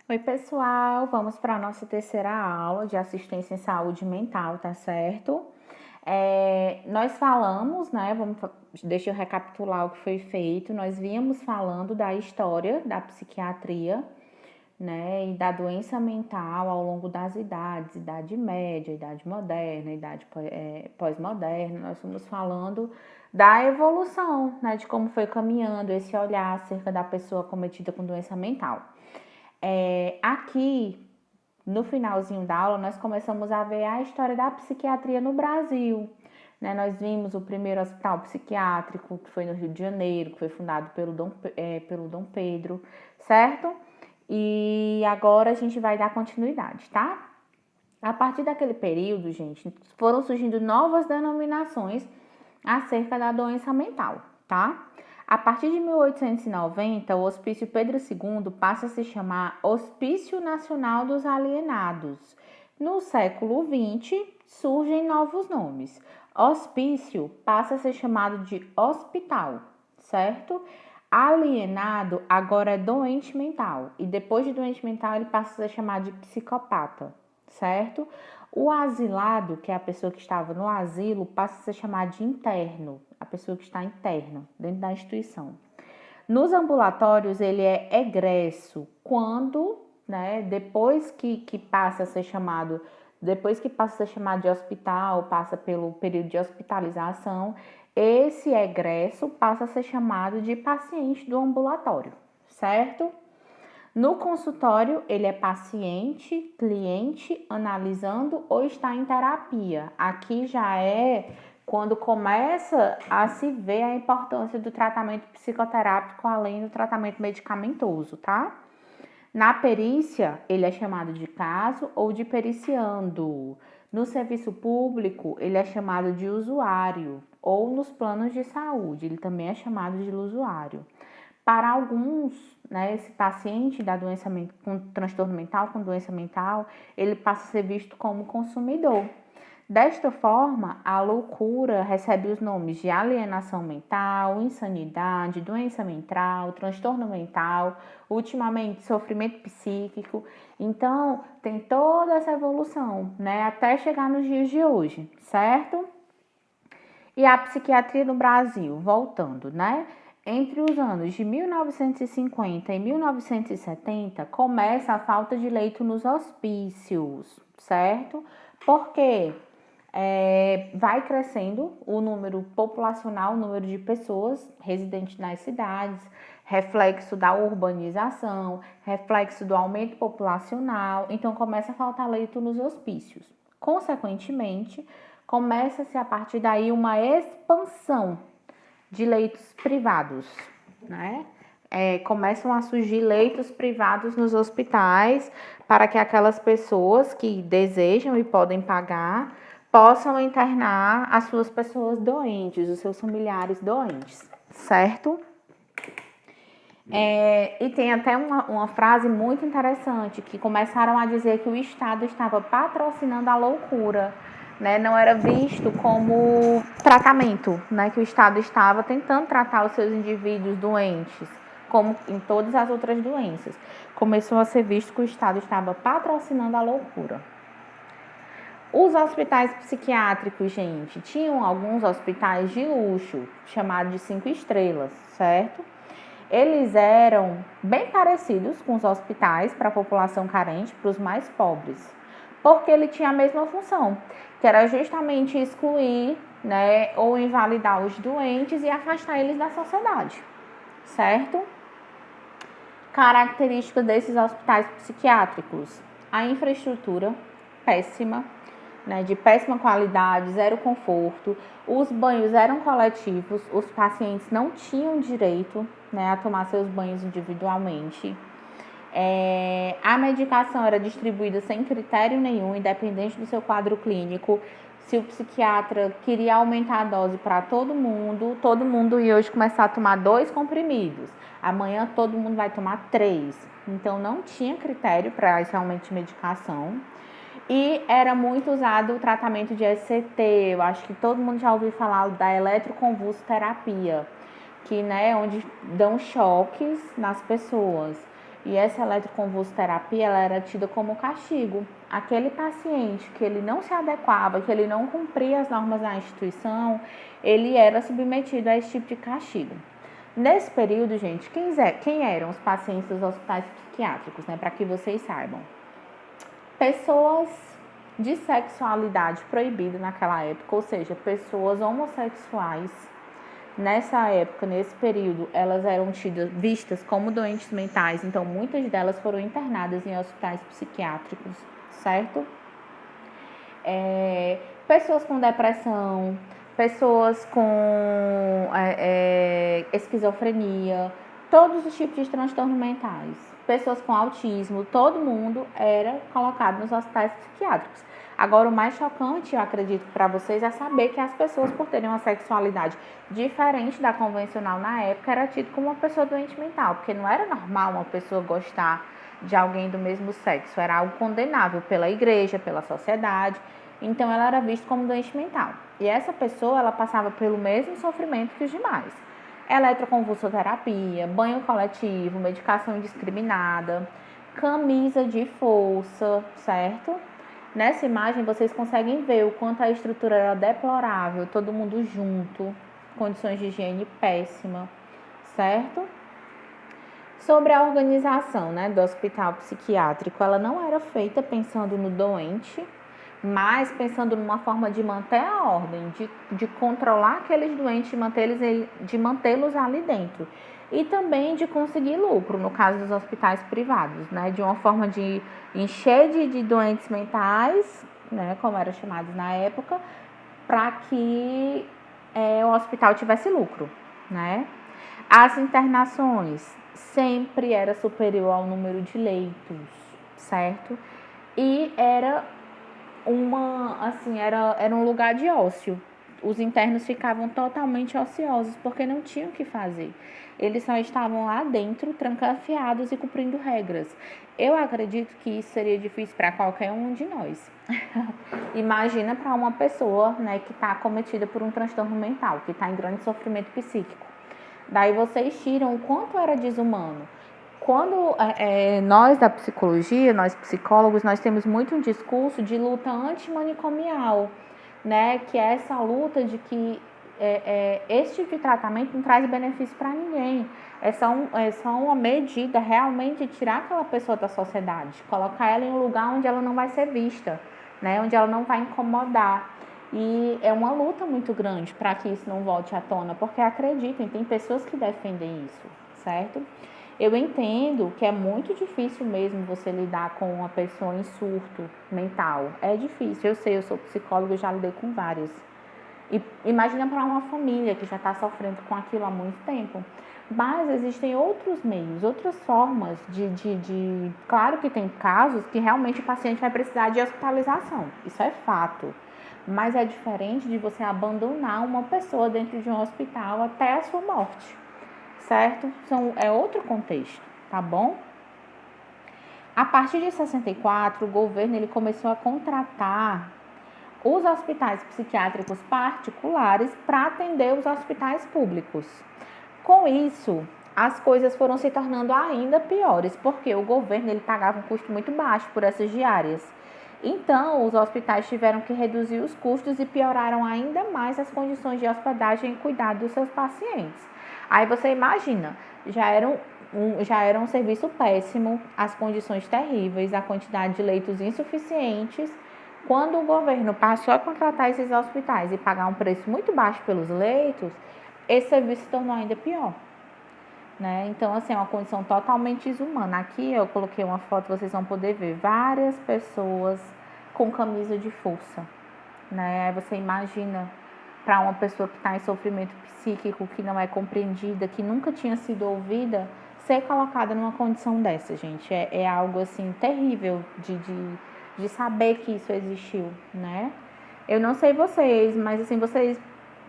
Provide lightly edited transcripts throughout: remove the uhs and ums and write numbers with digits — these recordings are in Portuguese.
Oi, pessoal, vamos para a nossa terceira aula de assistência em saúde mental, tá certo? Nós falamos, né? Deixa eu recapitular o que foi feito. Nós vínhamos falando da história da psiquiatria, né? E da doença mental ao longo das idades, idade média, idade moderna, idade pós-moderna. Nós fomos falando da evolução, né? De como foi caminhando esse olhar acerca da pessoa cometida com doença mental. Aqui, no finalzinho da aula, nós começamos a ver a história da psiquiatria no Brasil. Né? Nós vimos o primeiro hospital psiquiátrico, que foi no Rio de Janeiro, que foi fundado pelo Dom Pedro, certo? E agora a gente vai dar continuidade, tá? A partir daquele período, gente, foram surgindo novas denominações acerca da doença mental, tá? A partir de 1890, o Hospício Pedro II passa a se chamar Hospício Nacional dos Alienados. No século XX, surgem novos nomes. Hospício passa a ser chamado de hospital, certo? Alienado agora é doente mental. E depois de doente mental, ele passa a ser chamado de psicopata, certo? O asilado, que é a pessoa que estava no asilo, passa a ser chamado de interno, a pessoa que está interna, dentro da instituição. Nos ambulatórios, ele é egresso, quando, né, depois que passa a ser chamado de hospital, passa pelo período de hospitalização, esse egresso passa a ser chamado de paciente do ambulatório, certo? No consultório, ele é paciente, cliente, analisando ou está em terapia. Aqui já é quando começa a se ver a importância do tratamento psicoterápico além do tratamento medicamentoso, tá? Na perícia, ele é chamado de caso ou de periciando. No serviço público, ele é chamado de usuário, ou nos planos de saúde, ele também é chamado de usuário. Para alguns, né, esse paciente da doença com transtorno mental, com doença mental, ele passa a ser visto como consumidor. Desta forma, a loucura recebe os nomes de alienação mental, insanidade, doença mental, transtorno mental, ultimamente sofrimento psíquico. Então, tem toda essa evolução, né, até chegar nos dias de hoje, certo? E a psiquiatria no Brasil, voltando, né? Entre os anos de 1950 e 1970, começa a falta de leito nos hospícios, certo? Porque vai crescendo o número populacional, o número de pessoas residentes nas cidades, reflexo da urbanização, reflexo do aumento populacional, então começa a faltar leito nos hospícios. Consequentemente, começa-se a partir daí uma expansão de leitos privados, né? Começam a surgir leitos privados nos hospitais para que aquelas pessoas que desejam e podem pagar possam internar as suas pessoas doentes, os seus familiares doentes, certo? E tem até uma frase muito interessante, que começaram a dizer que o Estado estava patrocinando a loucura, né? Não era visto como tratamento, né? Que o Estado estava tentando tratar os seus indivíduos doentes, como em todas as outras doenças. Começou a ser visto que o Estado estava patrocinando a loucura. Os hospitais psiquiátricos, gente, tinham alguns hospitais de luxo, chamados de 5 estrelas, certo? Eles eram bem parecidos com os hospitais para a população carente, para os mais pobres, porque ele tinha a mesma função, que era justamente excluir, né, ou invalidar os doentes e afastar eles da sociedade, certo? Características desses hospitais psiquiátricos: a infraestrutura péssima, né, de péssima qualidade, zero conforto. Os banhos eram coletivos, os pacientes não tinham direito, né, a tomar seus banhos individualmente. A medicação era distribuída sem critério nenhum, independente do seu quadro clínico. Se o psiquiatra queria aumentar a dose para todo mundo ia hoje começar a tomar 2 comprimidos. Amanhã todo mundo vai tomar 3. Então não tinha critério para esse aumento de medicação. E era muito usado o tratamento de ECT, eu acho que todo mundo já ouviu falar da eletroconvulsoterapia, que, né, onde dão choques nas pessoas. E essa eletroconvulsoterapia, ela era tida como castigo. Aquele paciente que ele não se adequava, que ele não cumpria as normas da instituição, ele era submetido a esse tipo de castigo. Nesse período, gente, quem eram os pacientes dos hospitais psiquiátricos, né? Para que vocês saibam. Pessoas de sexualidade proibida naquela época, ou seja, pessoas homossexuais. Nessa época, nesse período, elas eram vistas como doentes mentais, então muitas delas foram internadas em hospitais psiquiátricos, certo? Pessoas com depressão, pessoas com esquizofrenia, todos os tipos de transtornos mentais, pessoas com autismo, todo mundo era colocado nos hospitais psiquiátricos. Agora, o mais chocante, eu acredito, para vocês é saber que as pessoas, por terem uma sexualidade diferente da convencional na época, era tido como uma pessoa doente mental, porque não era normal uma pessoa gostar de alguém do mesmo sexo, era algo condenável pela igreja, pela sociedade, então ela era vista como doente mental. E essa pessoa, ela passava pelo mesmo sofrimento que os demais. Eletroconvulsoterapia, banho coletivo, medicação indiscriminada, camisa de força, certo? Nessa imagem vocês conseguem ver o quanto a estrutura era deplorável, todo mundo junto, condições de higiene péssima, certo? Sobre a organização, né, do hospital psiquiátrico, ela não era feita pensando no doente, mas pensando numa forma de manter a ordem, de controlar aqueles doentes, de mantê-los ali dentro. E também de conseguir lucro, no caso dos hospitais privados, né? De uma forma de encher de doentes mentais, né? Como eram chamados na época, para que o hospital tivesse lucro, né? As internações sempre era superior ao número de leitos, certo? E era era um lugar de ócio. Os internos ficavam totalmente ociosos porque não tinham o que fazer. Eles só estavam lá dentro, trancafiados e cumprindo regras. Eu acredito que isso seria difícil para qualquer um de nós. Imagina para uma pessoa, né, que está acometida por um transtorno mental, que está em grande sofrimento psíquico. Daí vocês tiram o quanto era desumano. Quando nós da psicologia, nós psicólogos, nós temos muito um discurso de luta antimanicomial, né? Que é essa luta de que esse tipo de tratamento não traz benefício para ninguém. É só uma medida realmente de tirar aquela pessoa da sociedade, colocar ela em um lugar onde ela não vai ser vista, né? Onde ela não vai incomodar. E é uma luta muito grande para que isso não volte à tona, porque acreditem, tem pessoas que defendem isso, certo? Eu entendo que é muito difícil mesmo você lidar com uma pessoa em surto mental. É difícil, eu sei, eu sou psicóloga e já lidei com várias. E imagina para uma família que já está sofrendo com aquilo há muito tempo. Mas existem outros meios, outras formas de... Claro que tem casos que realmente o paciente vai precisar de hospitalização, isso é fato. Mas é diferente de você abandonar uma pessoa dentro de um hospital até a sua morte. Certo? É outro contexto, tá bom? A partir de 64, o governo ele começou a contratar os hospitais psiquiátricos particulares para atender os hospitais públicos. Com isso, as coisas foram se tornando ainda piores, porque o governo ele pagava um custo muito baixo por essas diárias. Então, os hospitais tiveram que reduzir os custos e pioraram ainda mais as condições de hospedagem e cuidado dos seus pacientes. Aí você imagina, já era um serviço péssimo, as condições terríveis, a quantidade de leitos insuficientes. Quando o governo passou a contratar esses hospitais e pagar um preço muito baixo pelos leitos, esse serviço se tornou ainda pior. Né? Então, assim, é uma condição totalmente desumana. Aqui eu coloquei uma foto, vocês vão poder ver várias pessoas com camisa de força. Né? Aí você imagina para uma pessoa que está em sofrimento psíquico, que não é compreendida, que nunca tinha sido ouvida, ser colocada numa condição dessa, gente. É algo, assim, terrível de saber que isso existiu, né? Eu não sei vocês, mas, assim,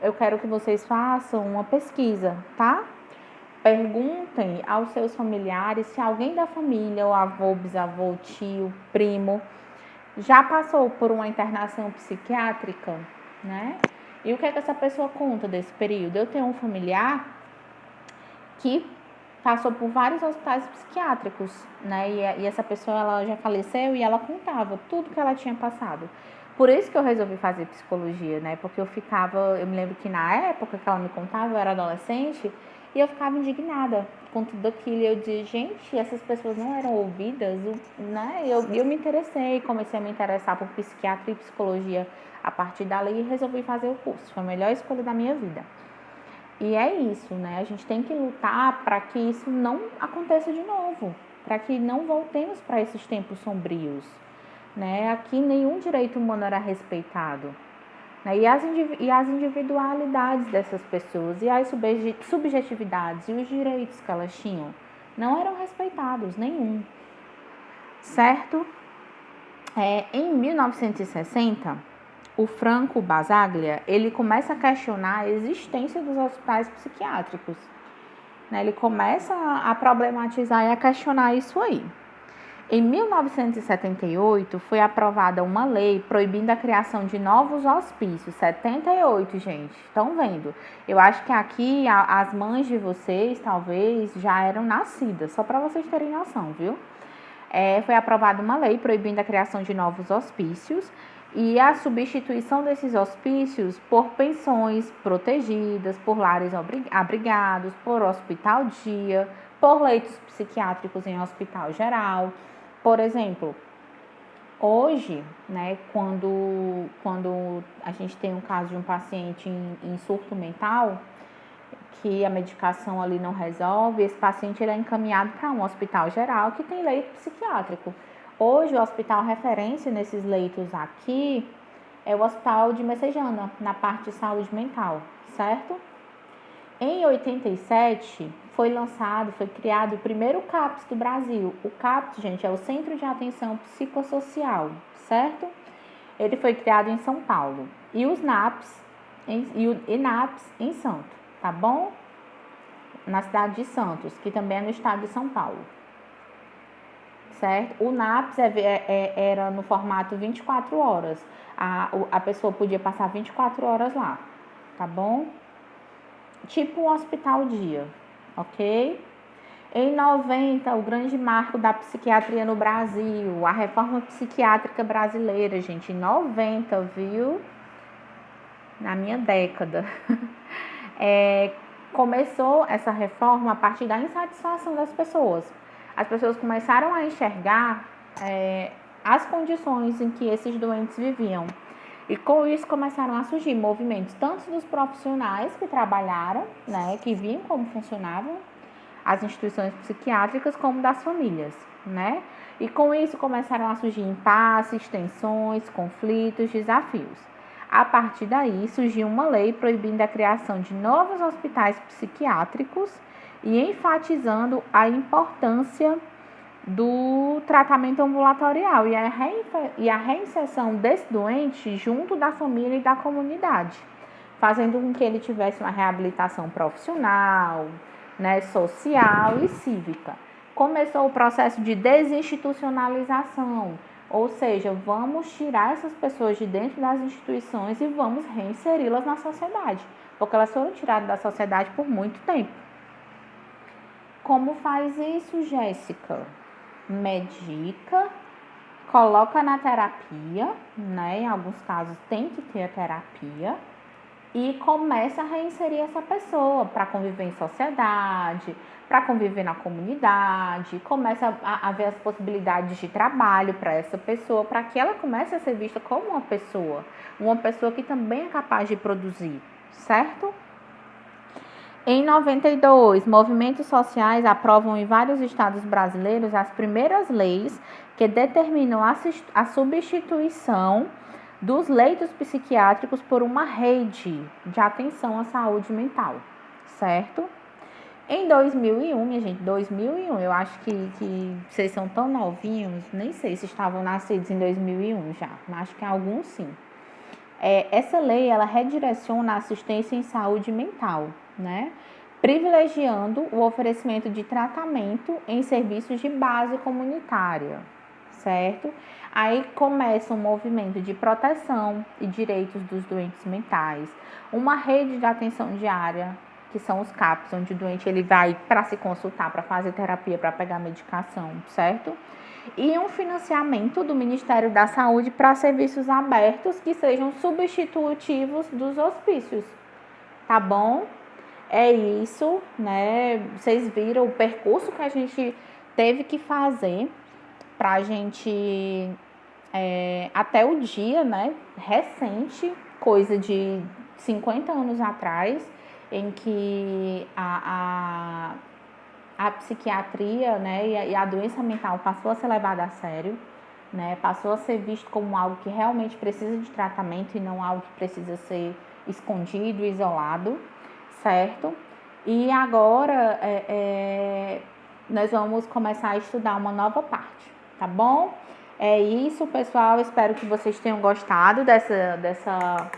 eu quero que vocês façam uma pesquisa, tá? Perguntem aos seus familiares se alguém da família, o avô, bisavô, tio, primo, já passou por uma internação psiquiátrica, né? E o que é que essa pessoa conta desse período? Eu tenho um familiar que passou por vários hospitais psiquiátricos, né? E essa pessoa, ela já faleceu e ela contava tudo que ela tinha passado. Por isso que eu resolvi fazer psicologia, né? Porque eu me lembro que na época que ela me contava, eu era adolescente, e eu ficava indignada com tudo aquilo. E eu dizia, gente, essas pessoas não eram ouvidas, né? Eu me interessei, comecei a me interessar por psiquiatria e psicologia a partir dali e resolvi fazer o curso. Foi a melhor escolha da minha vida. E é isso, né? A gente tem que lutar para que isso não aconteça de novo, para que não voltemos para esses tempos sombrios, né? Aqui nenhum direito humano era respeitado, né? E as individualidades dessas pessoas e as subjetividades e os direitos que elas tinham não eram respeitados, nenhum, certo? Em 1960, o Franco Basaglia, ele começa a questionar a existência dos hospitais psiquiátricos, né? Ele começa a problematizar e a questionar isso aí. Em 1978, foi aprovada uma lei proibindo a criação de novos hospícios. 78, gente. Estão vendo? Eu acho que aqui as mães de vocês, talvez, já eram nascidas. Só para vocês terem noção, viu? Foi aprovada uma lei proibindo a criação de novos hospícios e a substituição desses hospícios por pensões protegidas, por lares abrigados, por hospital-dia, por leitos psiquiátricos em hospital geral. Por exemplo, hoje, né, quando a gente tem um caso de um paciente em surto mental, que a medicação ali não resolve, esse paciente ele é encaminhado para um hospital geral que tem leito psiquiátrico. Hoje, o hospital referência nesses leitos aqui é o Hospital de Messejana, na parte de saúde mental, certo? Em 87, foi criado o primeiro CAPS do Brasil. O CAPS, gente, é o Centro de Atenção Psicossocial, certo? Ele foi criado em São Paulo. E os NAPS, e o INAPS em Santos, tá bom? Na cidade de Santos, que também é no estado de São Paulo. Certo? O NAPS era no formato 24 horas. A pessoa podia passar 24 horas lá, tá bom? Tipo um hospital-dia, ok? Em 90, o grande marco da psiquiatria no Brasil, a reforma psiquiátrica brasileira, gente, em 90, viu? Na minha década. Começou essa reforma a partir da insatisfação das pessoas. As pessoas começaram a enxergar as condições em que esses doentes viviam. E com isso começaram a surgir movimentos, tanto dos profissionais que trabalharam, né, que viam como funcionavam as instituições psiquiátricas, como das famílias, né? E com isso começaram a surgir impasses, tensões, conflitos, desafios. A partir daí surgiu uma lei proibindo a criação de novos hospitais psiquiátricos e enfatizando a importância do tratamento ambulatorial e a reinserção desse doente junto da família e da comunidade, fazendo com que ele tivesse uma reabilitação profissional, né, social e cívica. Começou o processo de desinstitucionalização, ou seja, vamos tirar essas pessoas de dentro das instituições e vamos reinseri-las na sociedade, porque elas foram tiradas da sociedade por muito tempo. Como faz isso, Jéssica? Medica, coloca na terapia, né? Em alguns casos tem que ter a terapia e começa a reinserir essa pessoa para conviver em sociedade, para conviver na comunidade, começa a ver as possibilidades de trabalho para essa pessoa, para que ela comece a ser vista como uma pessoa que também é capaz de produzir, certo? Em 92, movimentos sociais aprovam em vários estados brasileiros as primeiras leis que determinam a substituição dos leitos psiquiátricos por uma rede de atenção à saúde mental, certo? Em 2001, minha gente, 2001, eu acho que vocês são tão novinhos, nem sei se estavam nascidos em 2001 já, mas acho que alguns sim. Essa lei, ela redireciona a assistência em saúde mental, né? Privilegiando o oferecimento de tratamento em serviços de base comunitária, certo? Aí começa um movimento de proteção e direitos dos doentes mentais, uma rede de atenção diária, que são os CAPs, onde o doente ele vai para se consultar, para fazer terapia, para pegar medicação, certo? E um financiamento do Ministério da Saúde para serviços abertos que sejam substitutivos dos hospícios, tá bom? É isso, né? Vocês viram o percurso que a gente teve que fazer para a gente, até o dia, né, recente, coisa de 50 anos atrás, em que a psiquiatria, né, e a doença mental passou a ser levada a sério, né, passou a ser visto como algo que realmente precisa de tratamento e não algo que precisa ser escondido, isolado, certo? E agora nós vamos começar a estudar uma nova parte, tá bom? É isso, pessoal. Espero que vocês tenham gostado dessa